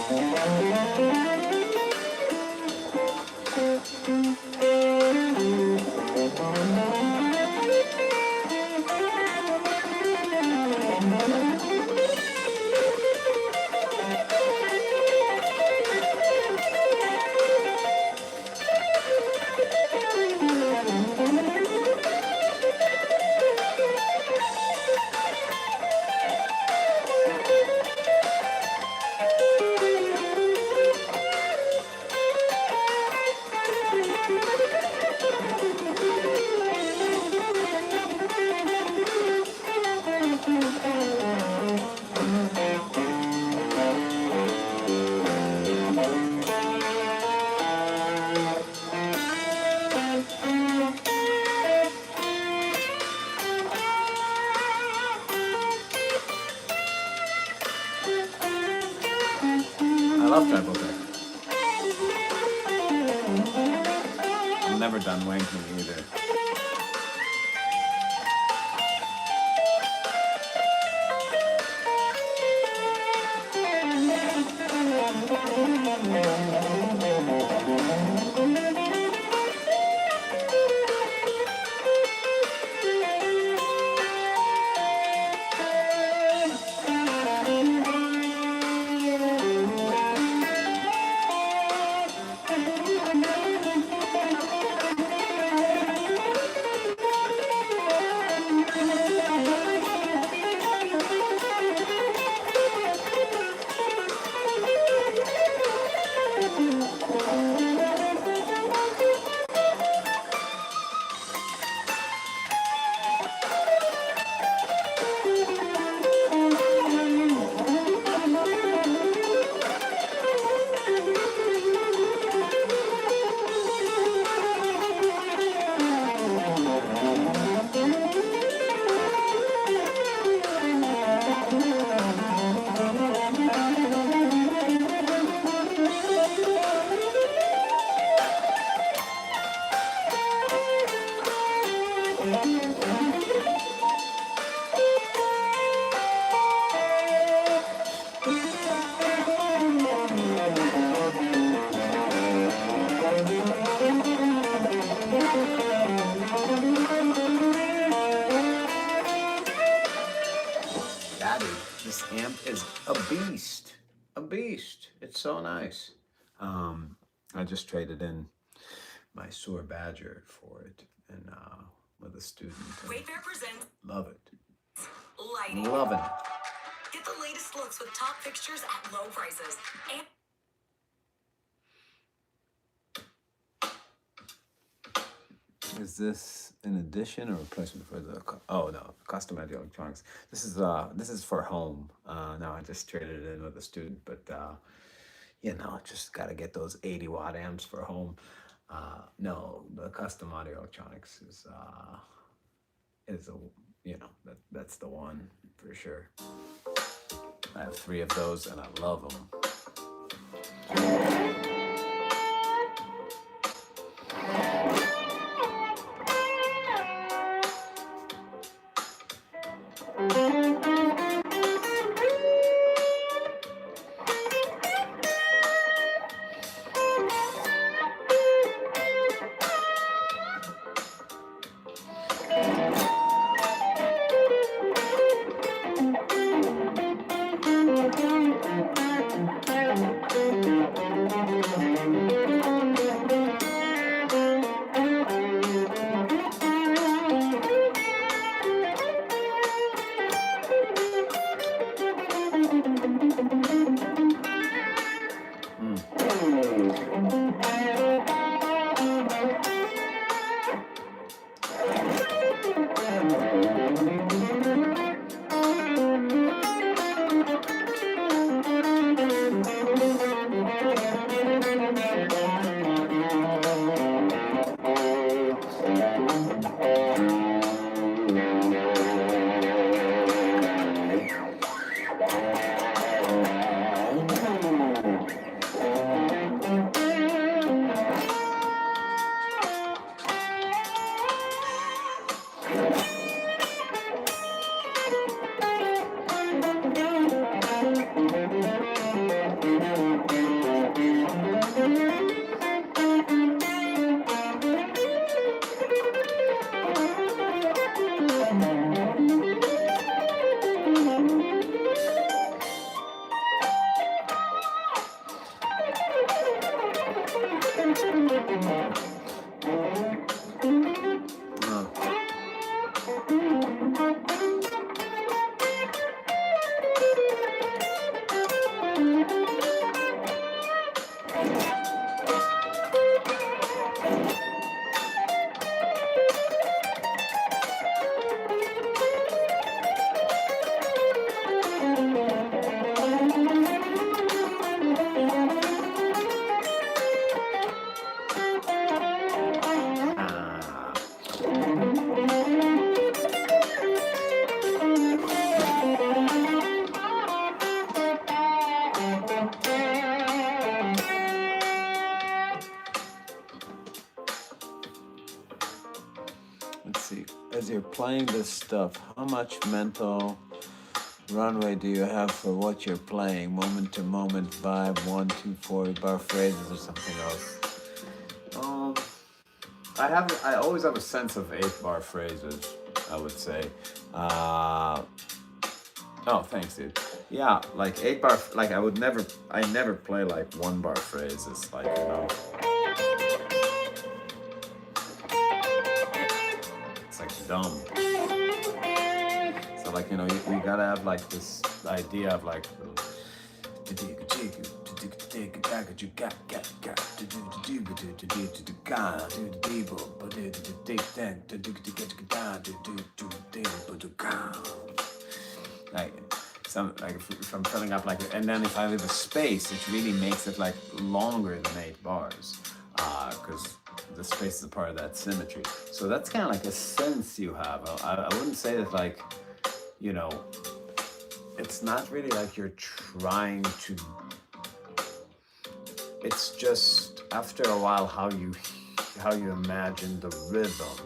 I love treble clef. I'm never done wanking either. Daddy, this amp is a beast. A beast. It's so nice. I just traded in my Soar Badger for it, and with a student. Wayfair presents Love it. Lighting. Loving it. Get the latest looks with top fixtures at low prices. And Is this an addition or replacement for the? Oh no, custom electronics. This is for home. No, I just traded it in with a student, but just got to get those 80-watt amps for home. No, the custom audio electronics is that's the one for sure. I have 3 of those and I love them. Let's see. As you're playing this stuff, how much mental runway do you have for what you're playing? Moment to moment vibe, 1, 2, 4 bar phrases or something else? Um, I always have a sense of 8 bar phrases, I would say. Uh, oh, thanks, dude. Yeah, like 8 bar, like I never play like 1 bar phrases, like, it's like dumb. So like, you gotta have like this idea of like, like if I'm filling up like, and then if I leave a space, it really makes it like longer than 8 bars, because the space is a part of that symmetry. So that's kind of like a sense you have. I wouldn't say that like, you know, it's not really like you're trying to. It's just after a while how you imagine the rhythm.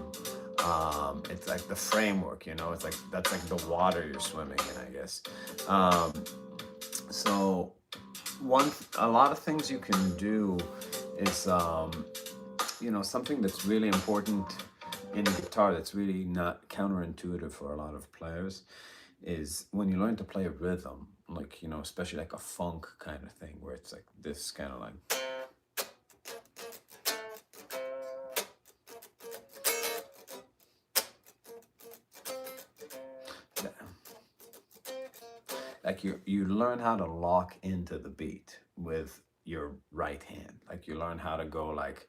It's like the framework, it's like that's like the water you're swimming in, I guess. So a lot of things you can do is something that's really important in guitar that's really not counterintuitive for a lot of players is when you learn to play a rhythm, like, especially like a funk kind of thing where it's like this kind of like. Like you learn how to lock into the beat with your right hand. Like you learn how to go like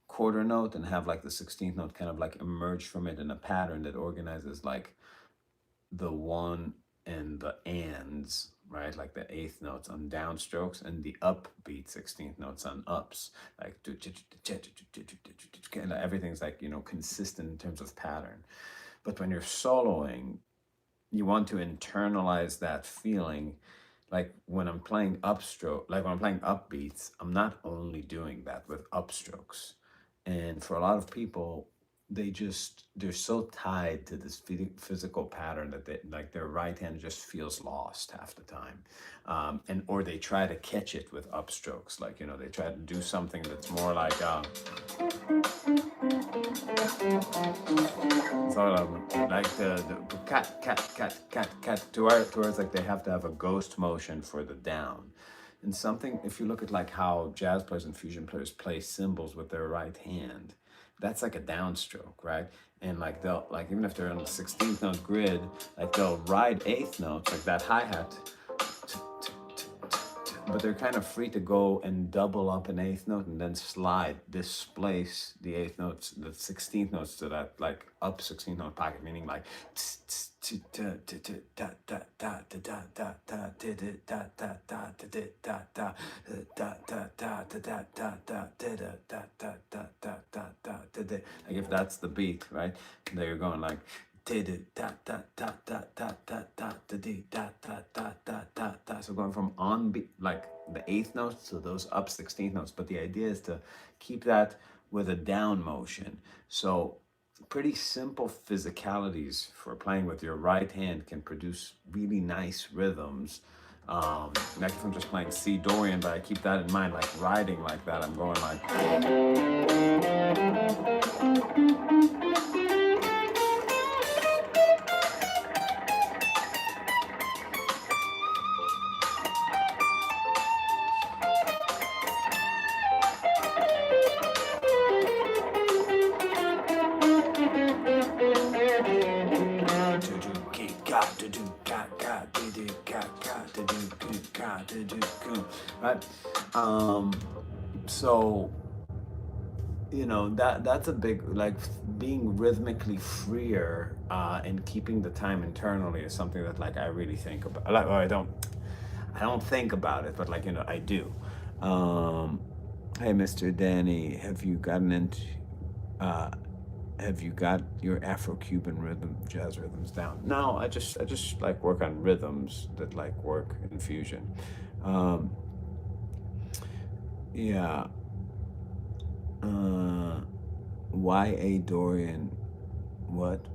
quarter note and have like the 16th note kind of like emerge from it in a pattern that organizes like the one and the ands, right? Like the 8th notes on downstrokes and the upbeat 16th notes on ups. Like everything's like, consistent in terms of pattern. But when you're soloing, you want to internalize that feeling. Like when I'm playing when I'm playing upbeats, I'm not only doing that with upstrokes. And for a lot of people, they're so tied to this physical pattern that like their right hand just feels lost half the time, or they try to catch it with upstrokes. Like they try to do something that's more like sort of like the cat towards like they have to have a ghost motion for the down. And something, if you look at like how jazz players and fusion players play cymbals with their right hand, that's like a downstroke, right? And like they'll, like even if they're on the 16th note grid, like they'll ride 8th notes, like that hi-hat, but they're kind of free to go and double up an 8th note and then displace the 8th notes, the 16th notes to that like up 16th note pocket, meaning like like if that's the beat, right? There you're going like so going from on beat, like the 8th notes to those up 16th notes, but the idea is to keep that with a down motion. So pretty simple physicalities for playing with your right hand can produce really nice rhythms. Like if I'm just playing C Dorian, but I keep that in mind, like riding like that, I'm going like. Right? So that's a big, like, being rhythmically freer and keeping the time internally is something that like I really think about. Like, well, I don't think about it, but like I do. Hey, Mr. Danny, have you got your Afro-Cuban jazz rhythms down? No, I just like work on rhythms that like work in fusion. Um, yeah. Uh, why a Dorian? What?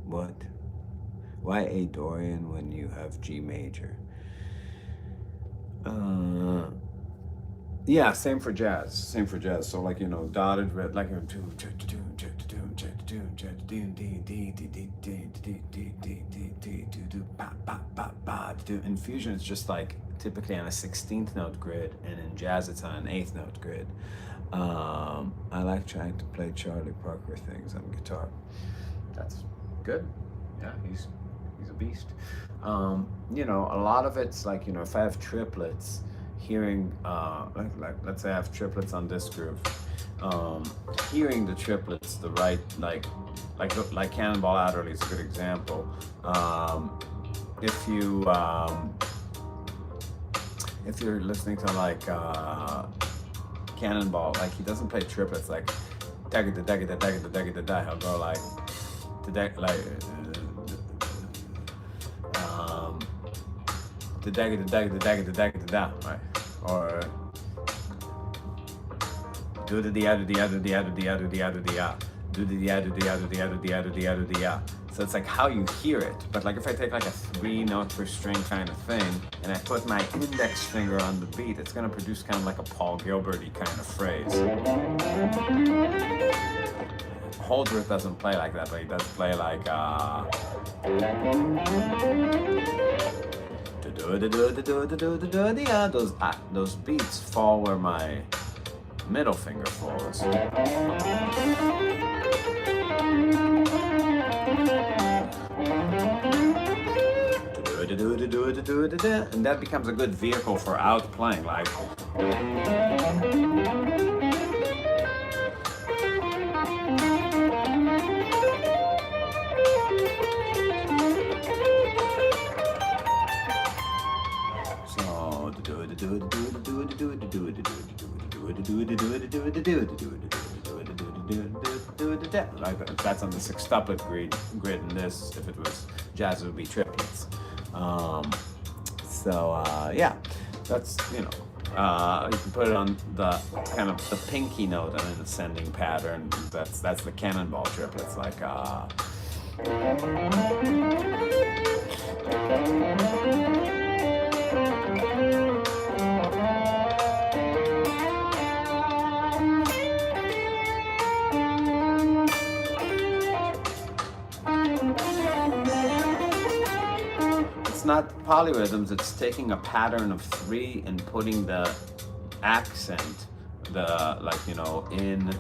What? Why a Dorian when you have G major? Uh, yeah, same for jazz. Same for jazz. So like dotted red, like in fusion it's just like typically on a 16th note grid, and in jazz it's on an 8th note grid. I like trying to play Charlie Parker things on guitar. That's good. Yeah, he's a beast. A lot of it's like if I have triplets, hearing like let's say I have triplets on this groove, hearing the triplets the right like Cannonball Adderley is a good example. If you if you're listening to like Cannonball, like he doesn't play triplets like dagga da dagga da dagga da dagga da da. He'll go like the dagger, the dagger, the dagger, the dagger, the da, right? Or do the other, the other, the other, the other, the other, the do the other, the other, the other, the other, the other, the So it's like how you hear it. But like if I take like a 3-note per string kind of thing, and I put my index finger on the beat, it's gonna produce kind of like a Paul Gilbert-y kind of phrase. Holdsworth doesn't play like that, but he does play like those beats fall where my middle finger falls. And that becomes a good vehicle for outplaying, like. Like that's on the sextuplet grid, and this, if it was jazz, it would be triplets. Yeah, that's you can put it on the kind of the pinky note on an ascending pattern. That's the Cannonball triplets, like. Not polyrhythms, it's taking a pattern of 3 and putting the accent, in,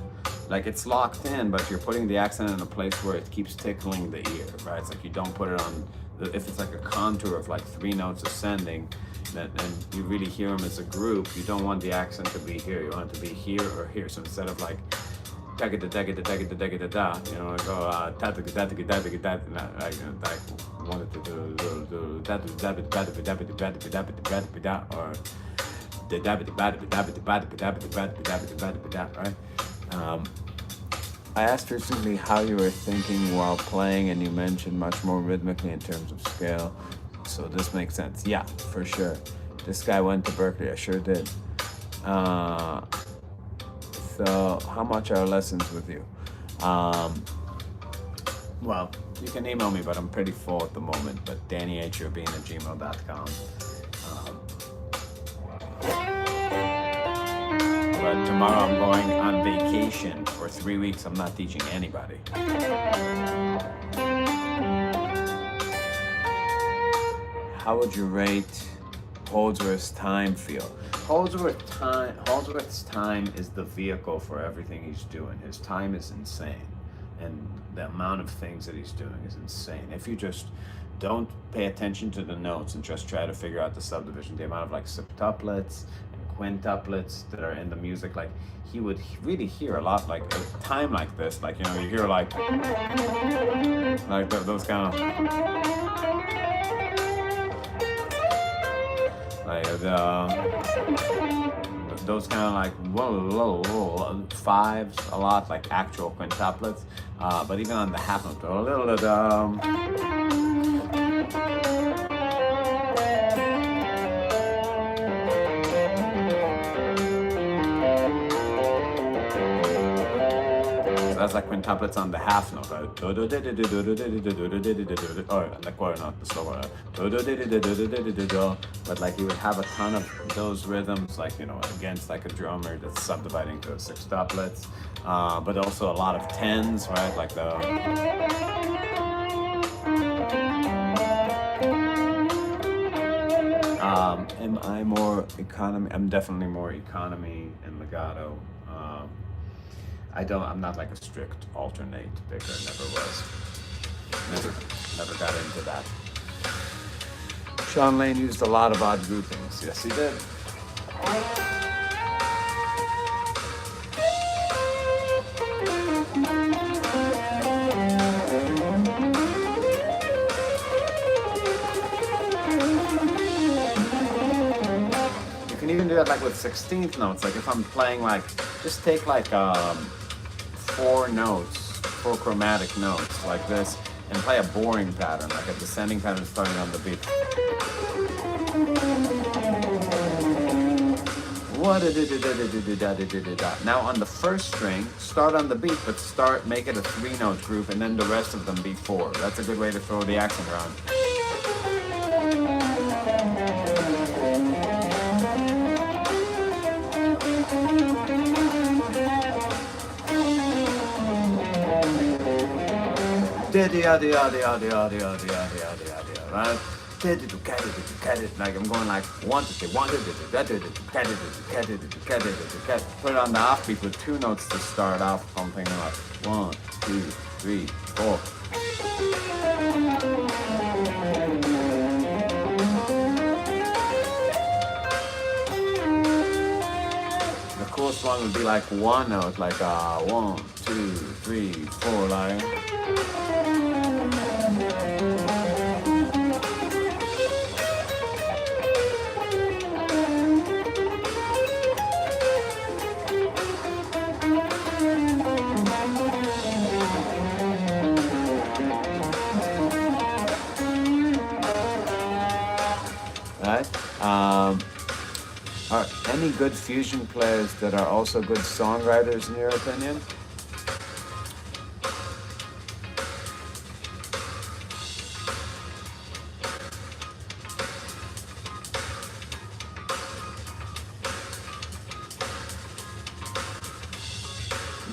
like it's locked in, but you're putting the accent in a place where it keeps tickling the ear, right? It's like you don't put it on, if it's like a contour of like 3 notes ascending, and you really hear them as a group, you don't want the accent to be here, you want it to be here or here. So instead of like, I go ta ta ta ta ta I wanted to do that or right. I asked recently how you were thinking while playing, and you mentioned much more rhythmically in terms of scale. So this makes sense. Yeah, for sure. This guy went to Berkeley. I sure did. So how much are lessons with you? Well, you can email me, but I'm pretty full at the moment. But DannyHUrbine@gmail.com. But tomorrow I'm going on vacation for 3 weeks. I'm not teaching anybody. How would you rate Holdsworth's time feel? Holdsworth's time is the vehicle for everything he's doing. His time is insane, and the amount of things that he's doing is insane. If you just don't pay attention to the notes and just try to figure out the subdivision, the amount of like septuplets and quintuplets that are in the music, like he would really hear a lot, like a time like this, like you hear like those kind of. Those kind of like whoa, fives a lot, like actual quintuplets, but even on the half note, a little bit. that's like quintuplets on the half note, right? Or on the quarter note, the slower. But like you would have a ton of those rhythms, like against like a drummer that's subdividing to sextuplets, but also a lot of tens, right? Like am I more economy? I'm definitely more economy and legato. I'm not like a strict alternate picker. Never was. Never got into that. Sean Lane used a lot of odd groupings. Yes, he did. You can even do that like with 16th notes. Like if I'm playing like, just take like 4 chromatic notes like this, and play a boring pattern, like a descending pattern starting on the beat. Now on the first string, start on the beat, but make it a 3-note group, and then the rest of them be 4. That's a good way to throw the accent around. Right? Like I'm going like 1 2 3 1 2 3 put it on the offbeat with 2 notes to start off. Something like 1 2 3 4. The coolest one would be like 1 note, like 1 2 3 4, like. Right? Are any good fusion players that are also good songwriters in your opinion?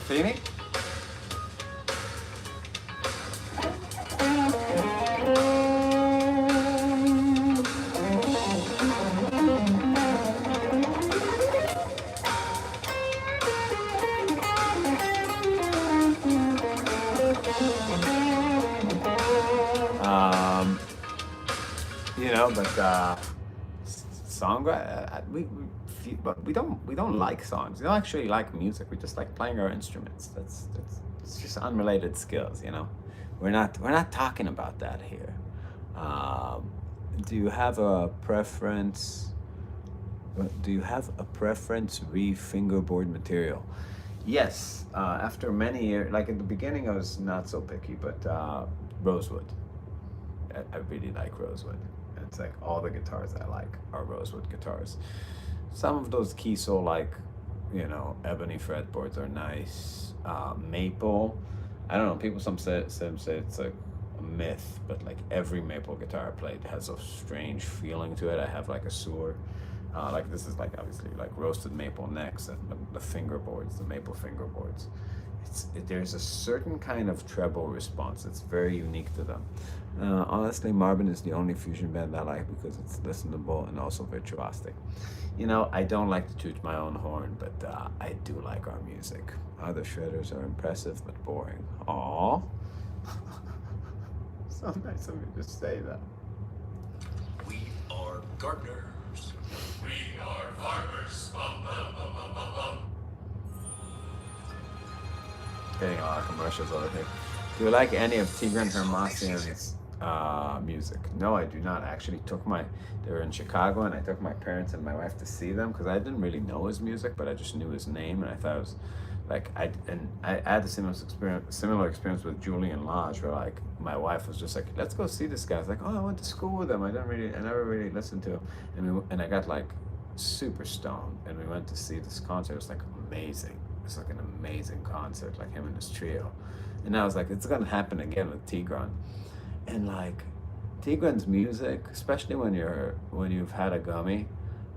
Feeling? But songwriter, but we don't like songs. We don't actually like music. We just like playing our instruments. That's it's just unrelated skills. We're not talking about that here. Do you have a preference? Re fingerboard material? Yes. After many years, like at the beginning, I was not so picky, but rosewood. I really like rosewood. It's like all the guitars I like are rosewood guitars. Some of those Kiesel, like, ebony fretboards are nice. Maple, I don't know, people some say it's like a myth, but like every maple guitar I played has a strange feeling to it. I have like a sewer. Like this is like obviously like roasted maple necks and the fingerboards, the maple fingerboards. There's a certain kind of treble response that's very unique to them. Honestly, Marvin is the only fusion band I like because it's listenable and also virtuosic. I don't like to toot my own horn, but I do like our music. Other shredders are impressive but boring. Aww. So nice of you to say that. We are gardeners. We are farmers. Bum, bum, bum, bum, bum, bum. Getting a lot of commercials over here. Do you like any of Tigran Hermosian's music? No, I do not. I actually they were in Chicago, and I took my parents and my wife to see them because I didn't really know his music, but I just knew his name, and I thought it was like I had a similar experience with Julian Lodge, where like my wife was just like, let's go see this guy. I was like, oh, I went to school with him. I never really listened to him, and I got like super stoned, and we went to see this concert. It was like amazing. was like an amazing concert, like him and his trio. And I was like, it's gonna happen again with Tigran. And like Tigran's music, especially when you've had a gummy,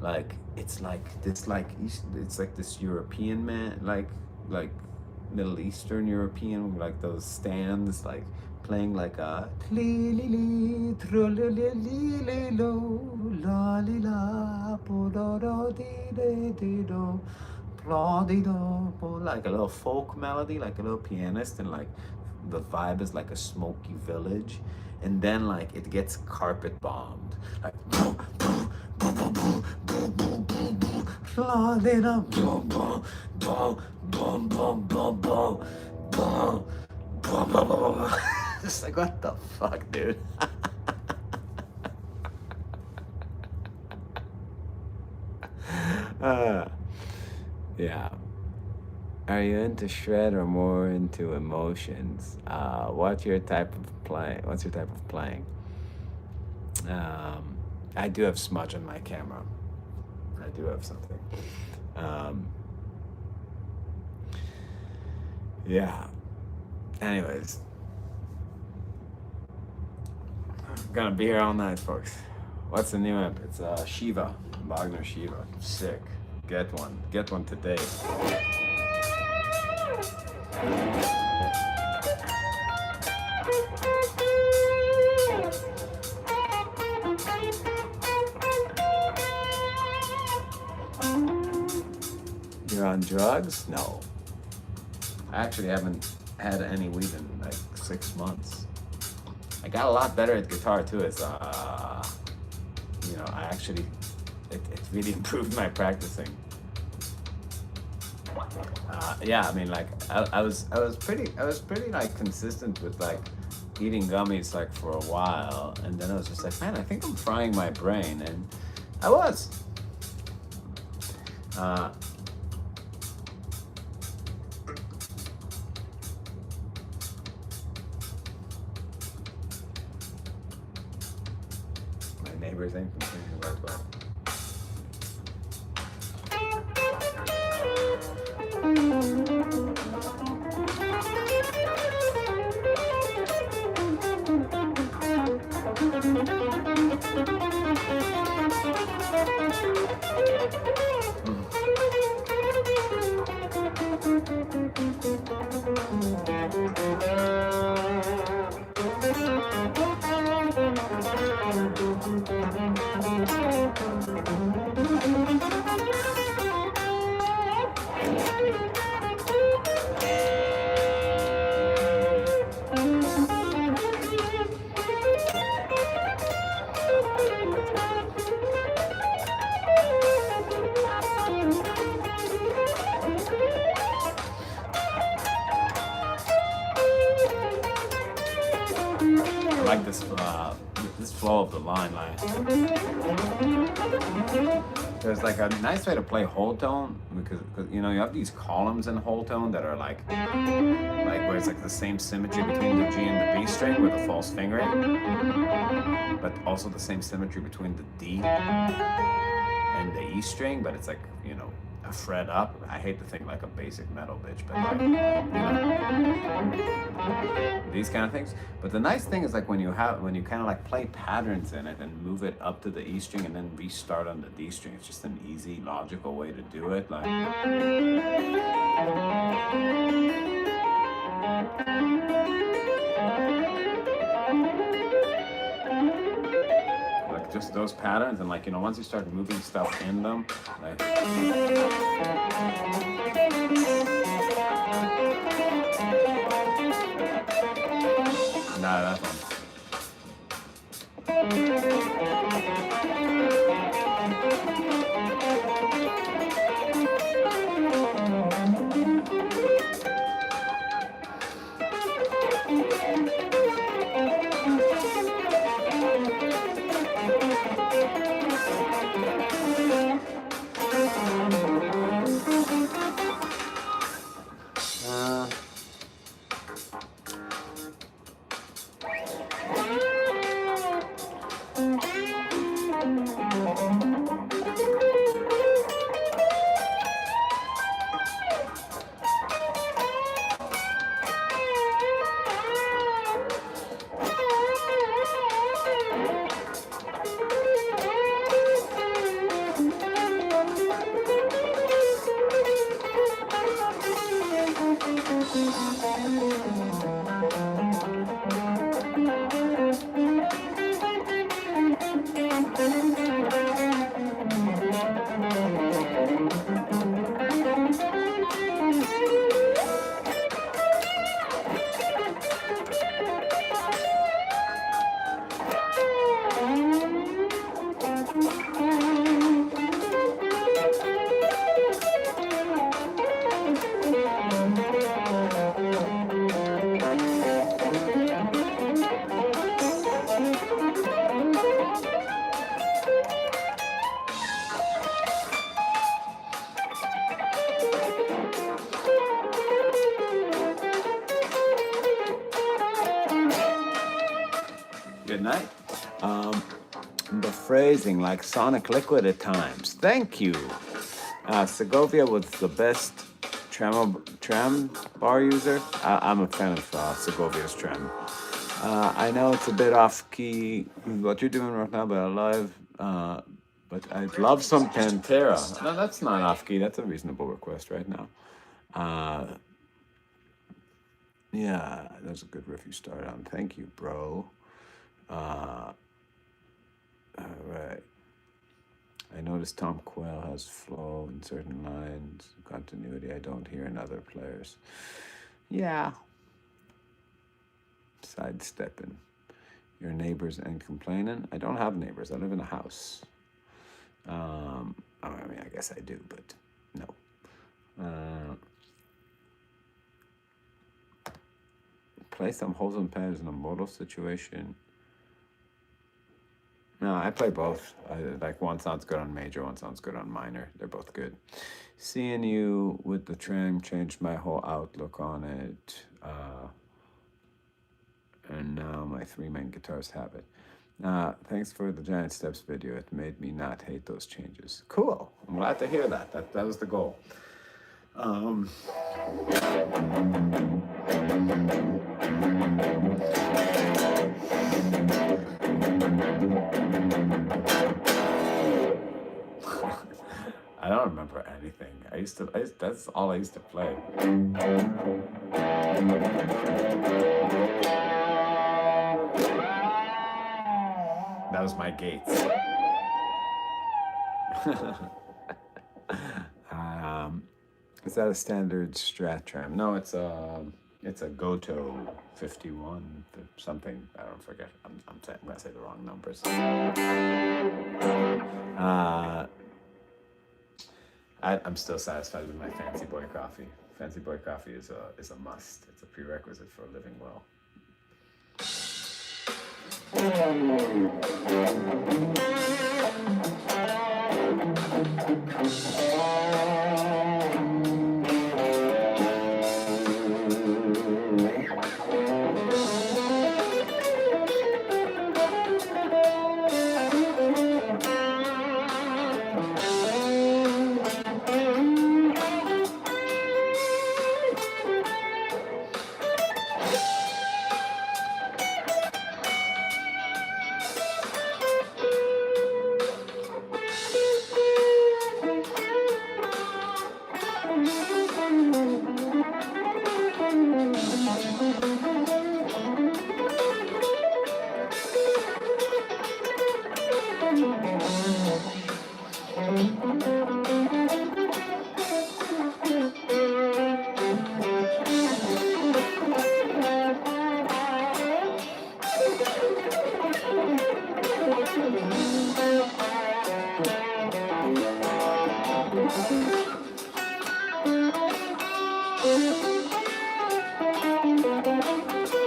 like it's like this it's like this European man, like Middle Eastern European, like those stands, like playing like a like a little folk melody, like a little pianist, and like the vibe is like a smoky village, and then like it gets carpet bombed, like just like what the fuck, dude. uh, yeah. Are you into shred or more into emotions? What's your type of play? What's your type of playing? I do have smudge on my camera. I do have something. Um, yeah. Anyways, I'm gonna be here all night, folks. What's the new amp? It's Shiva, Wagner Shiva. Sick. Get one. Get one today. You're on drugs? No. I actually haven't had any weed in like 6 months. I got a lot better at guitar too. It's I actually it really improved my practicing. Yeah, I mean, like I was pretty like consistent with like eating gummies like for a while, and then I was just like, man, I think I'm frying my brain, and I was. My neighbors ain't complaining about what. I like this flow of the line. Like, there's like a nice way to play whole tone because you know you have these columns in whole tone that are like where it's like the same symmetry between the G and the B string with a false fingering, but also the same symmetry between the D and the E string, but it's like, you know, a fret up. I hate to think like a basic metal bitch, but like, you know, these kind of things. But the nice thing is like when you kind of like play patterns in it and move it up to the E string and then restart on the D string, it's just an easy, logical way to do it. Like, just those patterns, and like, you know, once you start moving stuff in them, like, nah, that one. Good night. The phrasing like Sonic Liquid at times. Thank you. Segovia was the best tram bar user. I'm a fan of Segovia's tram. I know it's a bit off key with what you're doing right now, but but I'd love some Pantera. No, that's not off key. That's a reasonable request right now. Yeah, that's a good riff you started on. Thank you, bro. All right. I noticed Tom Quayle has flow in certain lines, continuity I don't hear in other players. Yeah. Sidestepping. Your neighbors and complaining? I don't have neighbors. I live in a house. I mean, I guess I do, but no. Play some holes and pads in a modal situation. No, I play both. Like one sounds good on major, one sounds good on minor. They're both good. Seeing you with the tram changed my whole outlook on it. And now my three main guitars have it. Thanks for the Giant Steps video. It made me not hate those changes. Cool. I'm glad to hear that. That was the goal. I don't remember anything. That's all I used to play. That was my Gates. Is that a standard Strat tram? No, it's a Goto 51 something. I don't forget. I'm gonna say the wrong numbers. I'm still satisfied with my Fancy Boy coffee. Fancy Boy coffee is a must. It's a prerequisite for living well.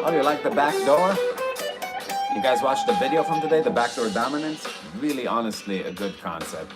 Oh, you like the back door? You guys watched the video from today, the backdoor dominance? Really, honestly, a good concept.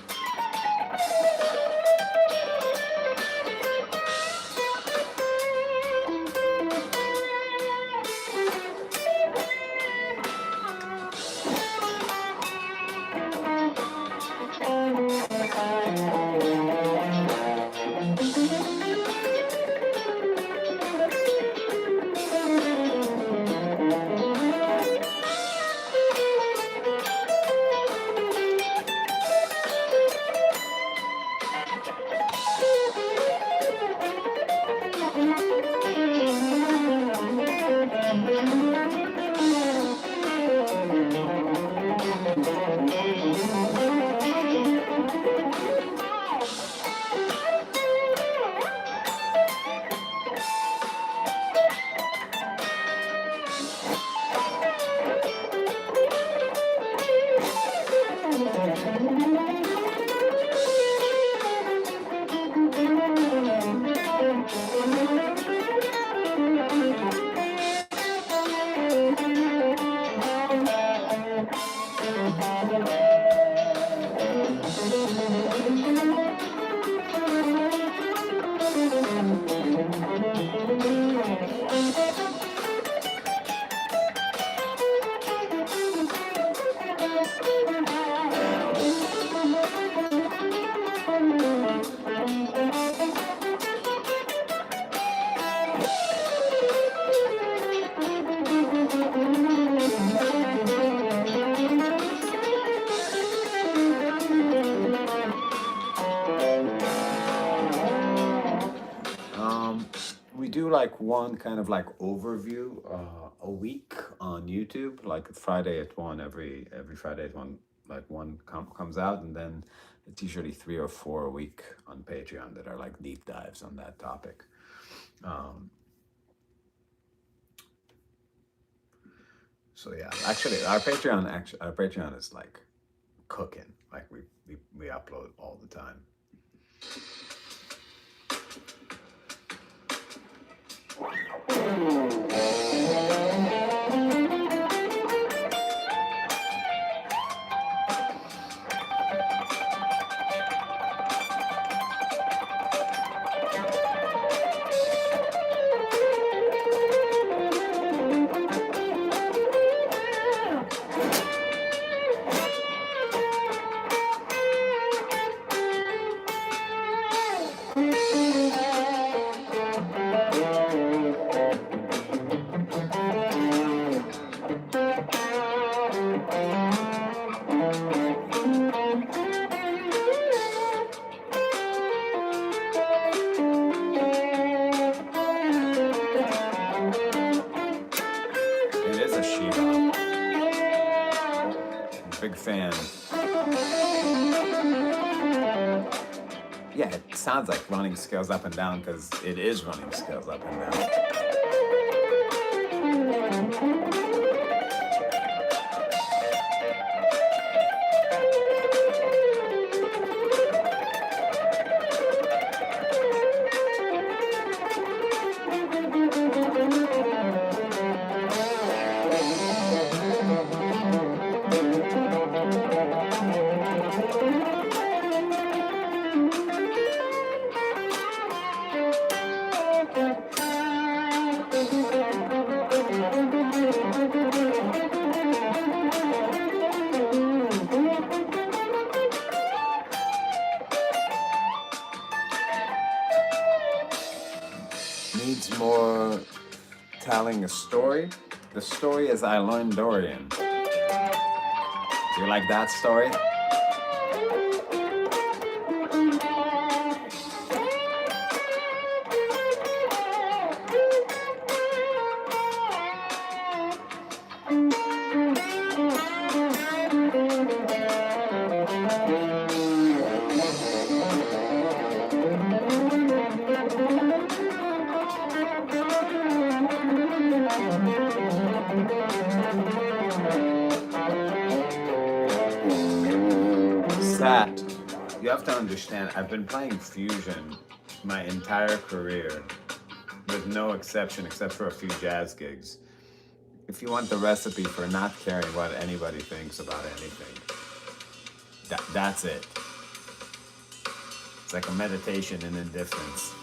do like one kind of like overview a week on YouTube, like Friday at one, every Friday at one, like one comes out, and then it's usually three or four a week on Patreon that are like deep dives on that topic. Um, so yeah, actually, our Patreon is like cooking. Like we upload all the time. It is a Shiva. Big fan. Yeah, it sounds like running scales up and down because it is running scales up and down. Needs more telling a story. The story is I learned Dorian. Do you like that story? That you have to understand, I've been playing fusion my entire career with no exception except for a few jazz gigs. If you want the recipe for not caring what anybody thinks about anything, that's it. It's like a meditation in indifference.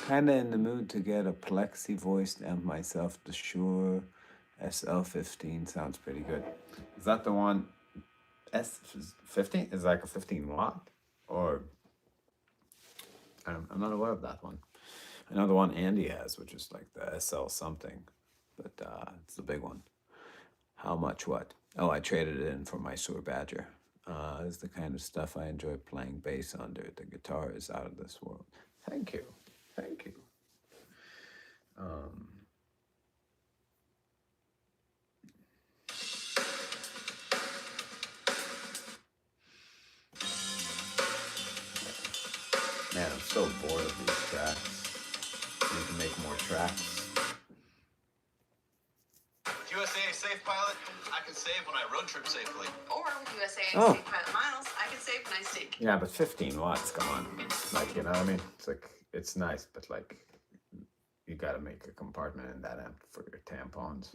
Kinda in the mood to get a plexi voiced amp myself. The Shure SL15 sounds pretty good. Is that the one? S15 is like a 15 watt, or I'm not aware of that one. I know the one Andy has, which is like the SL something, but it's the big one. How much what? Oh, I traded it in for my Shure Badger. It's the kind of stuff I enjoy playing bass under. The guitar is out of this world. Thank you. Thank you. Man, I'm so bored of these tracks. Need to make more tracks. USA Safe Pilot, I can save when I road trip safely. Or with USA Oh. Safe Pilot Miles, I can save when I stay. Yeah, but 15 watts, come on. Like, you know what I mean? It's like, it's nice, but like, you gotta make a compartment in that amp for your tampons.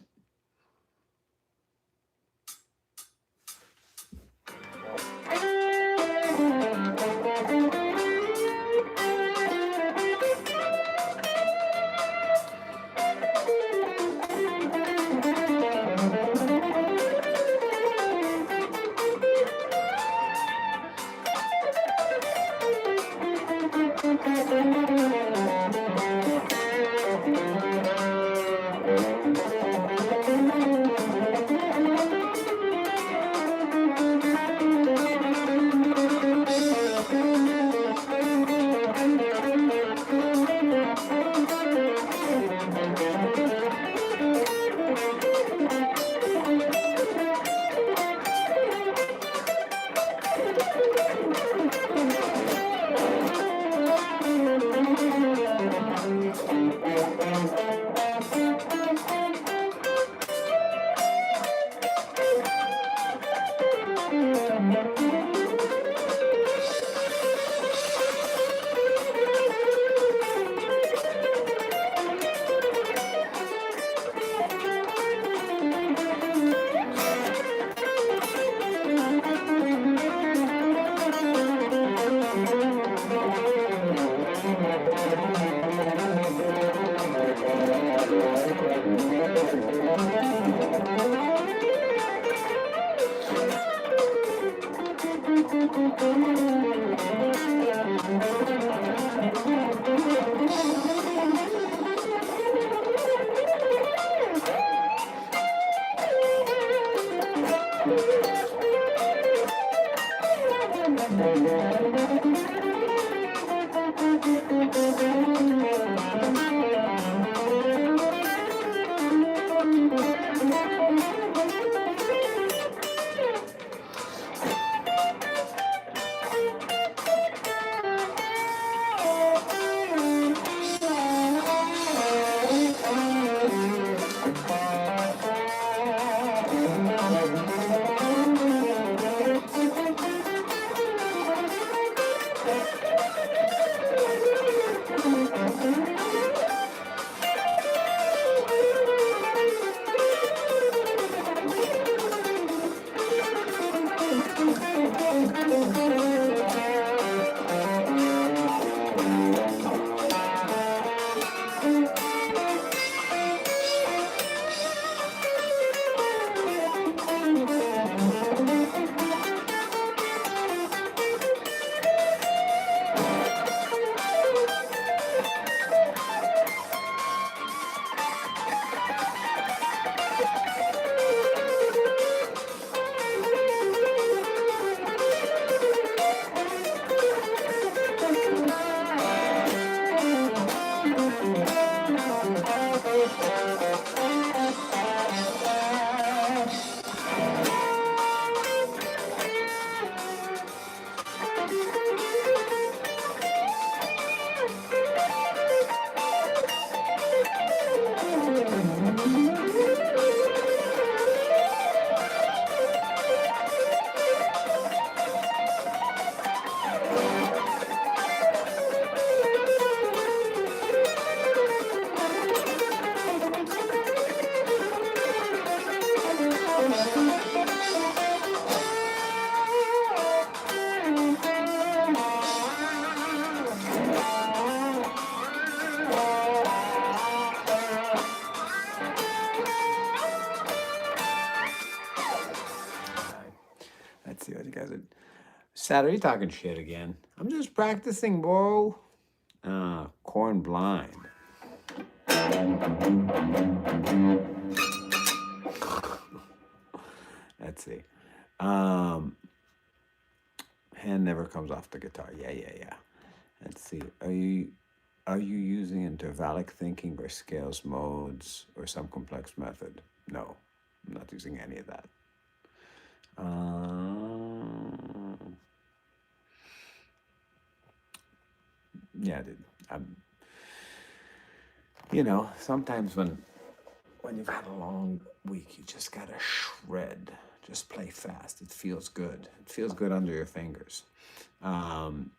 Saturday, you talking shit again? I'm just practicing, bro. Corn blind. Let's see. Um, Hand never comes off the guitar. Yeah. Let's see. Are you using intervallic thinking or scales modes or some complex method? No, I'm not using any of that. Yeah, dude. I'm, sometimes when you've had a long week, you just gotta shred. Just play fast. It feels good. It feels good under your fingers. Um,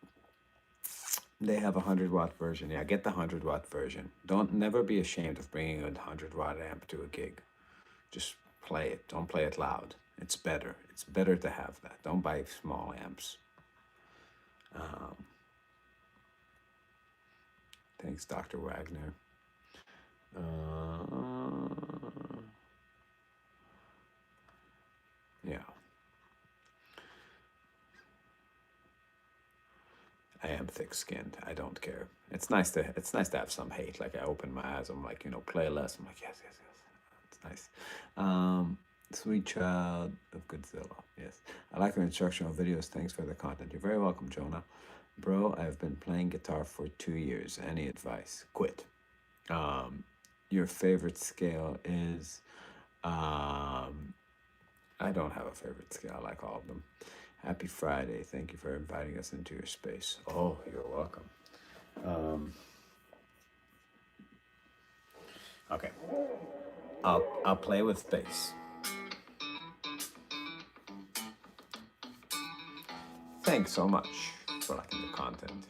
they have a 100-watt version. Yeah, get the 100-watt version. Don't never be ashamed of bringing a 100-watt amp to a gig. Just play it. Don't play it loud. It's better. It's better to have that. Don't buy small amps. Thanks, Dr. Wagner. Yeah. I am thick-skinned. I don't care. It's nice to have some hate. Like I open my eyes. I'm like, play less. I'm like, yes. It's nice. Sweet Child of Godzilla. Yes. I like your instructional videos. Thanks for the content. You're very welcome, Jonah. Bro, I've been playing guitar for 2 years. Any advice? Quit. Your favorite scale is I don't have a favorite scale. I like all of them. Happy Friday. Thank you for inviting us into your space. Oh, you're welcome. Okay. I'll play with bass. Thanks so much for liking the content.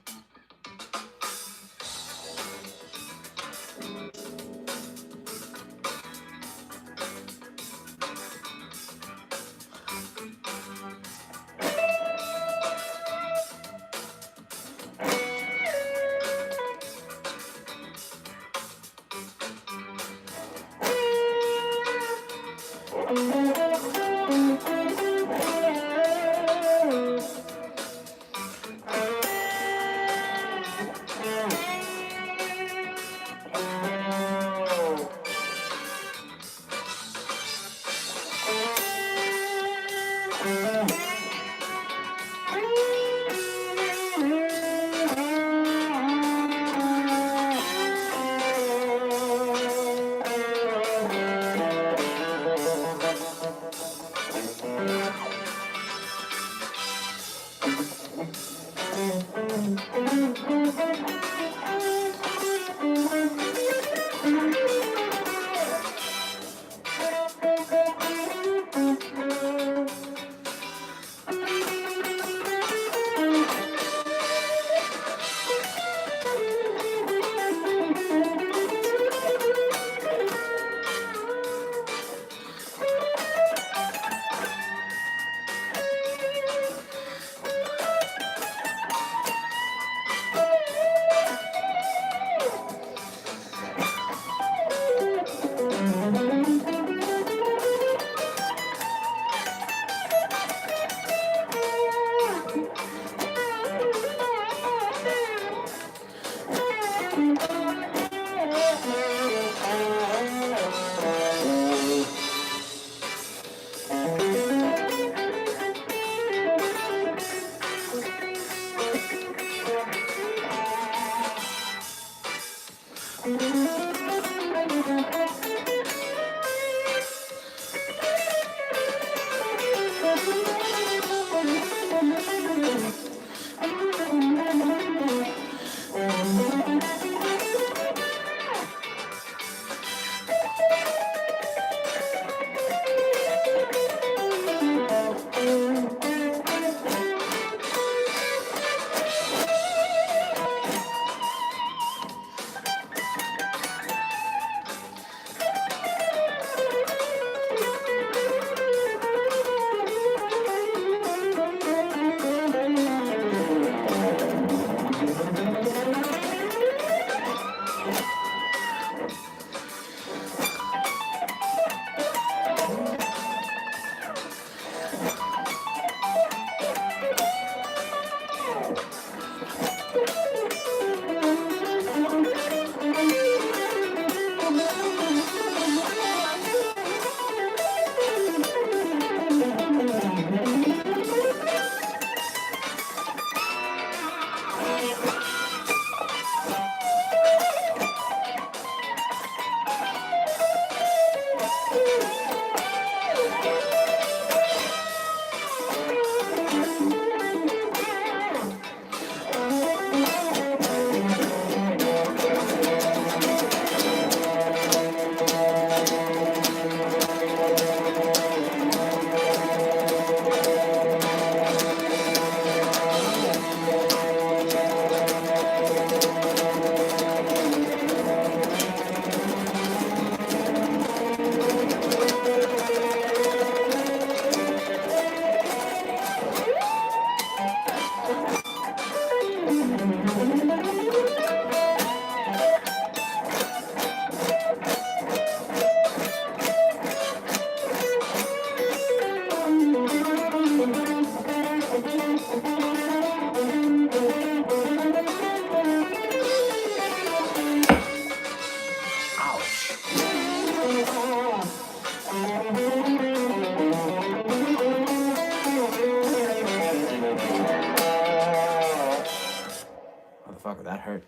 Motherfucker, that hurt.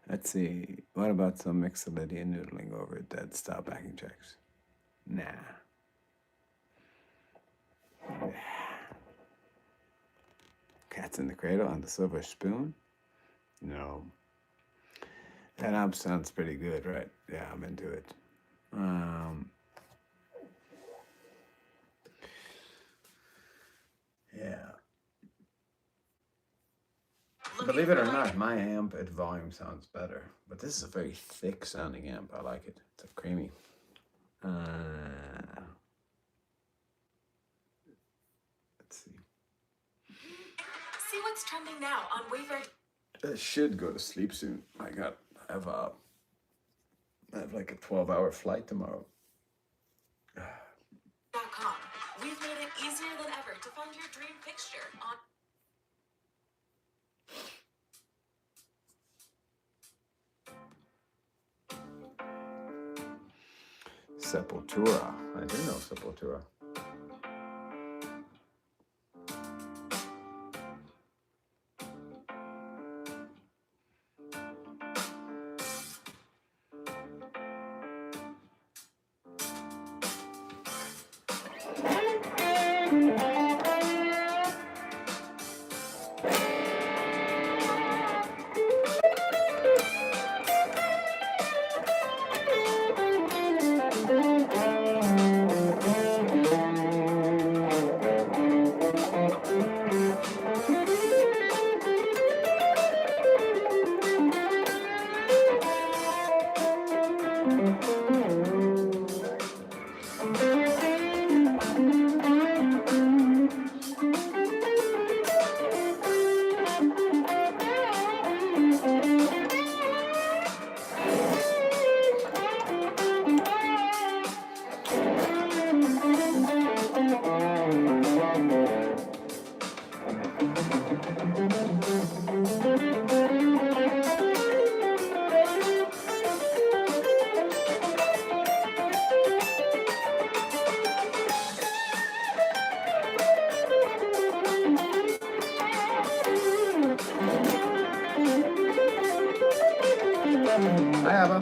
Let's see. What about some Mixolydian noodling over dead style backing tracks? Nah. Cats in the Cradle on the Silver Spoon? No. That album sounds pretty good, right? Yeah, I'm into it. Yeah. Believe it or not, my amp at volume sounds better. But this is a very thick sounding amp. I like it. It's a creamy. Let's see. See what's trending now on Wayfair. I should go to sleep soon. I have like a 12-hour flight tomorrow. .com. We've made it easier than ever to find your dream fixture on Sepultura. I do know Sepultura. Hi, Abba.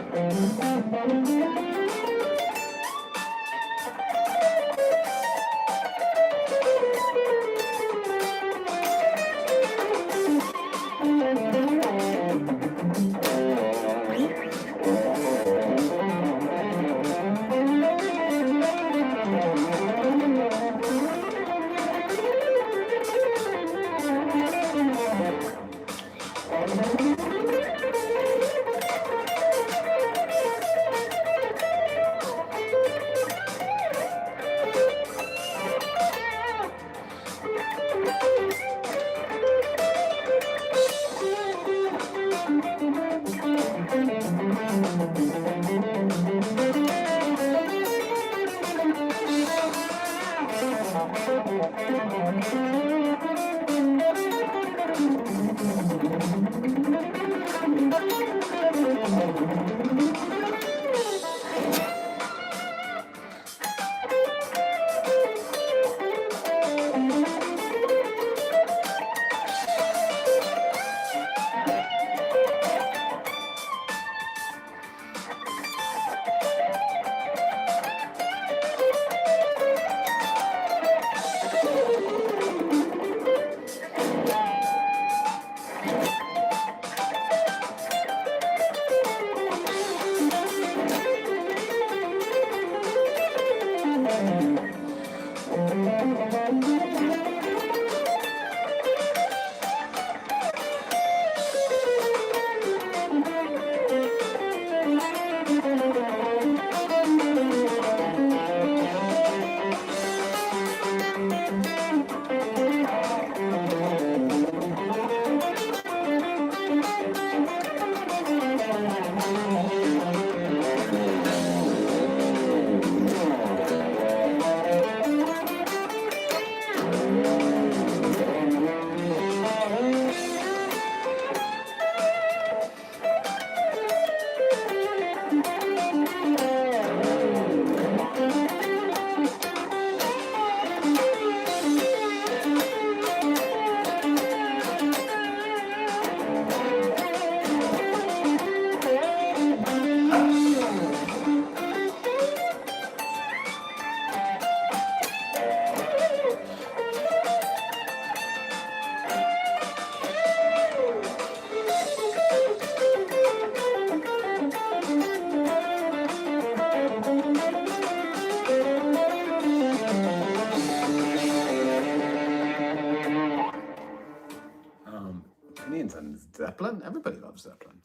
Opinions on Zeppelin? Everybody loves Zeppelin.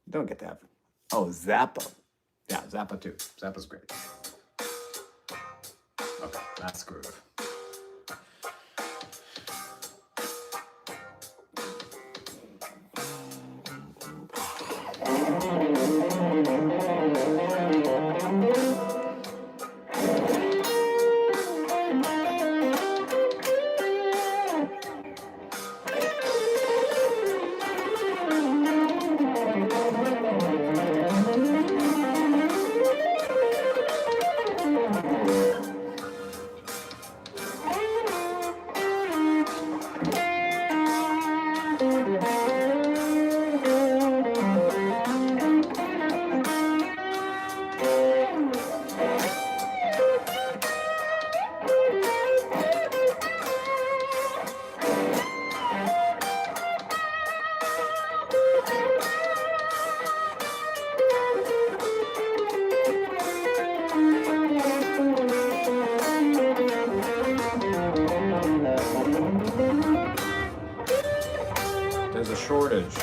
You don't get to have. Oh, Zappa. Yeah, Zappa too. Zappa's great. Okay, last groove. There's a shortage.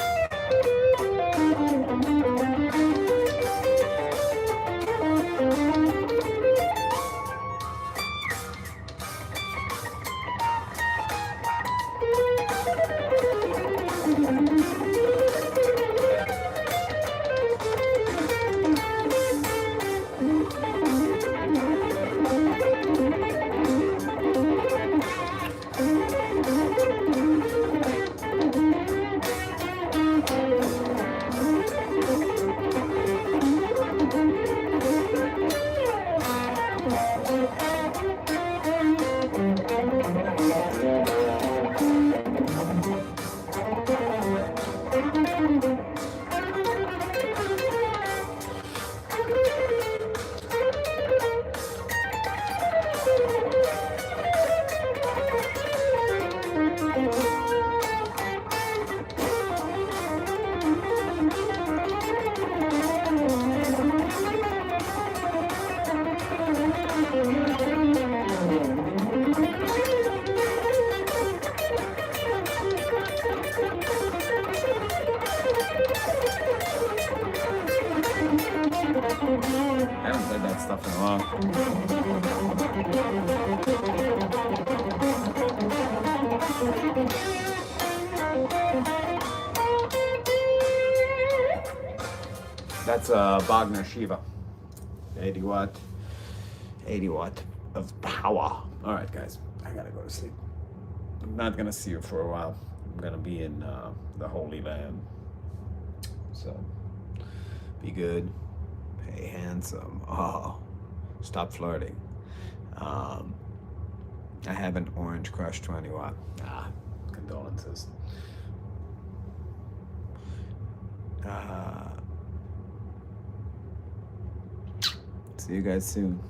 I haven't played that stuff in a while. That's Wagner Shiva. 80 watt. 80 watt. of power. All right, guys, I gotta go to sleep. I'm not gonna see you for a while. I'm gonna be in the Holy Land. So be good. Hey, handsome. Oh, stop flirting. Um, I have an orange crush 20 watt. Condolences. See you guys soon.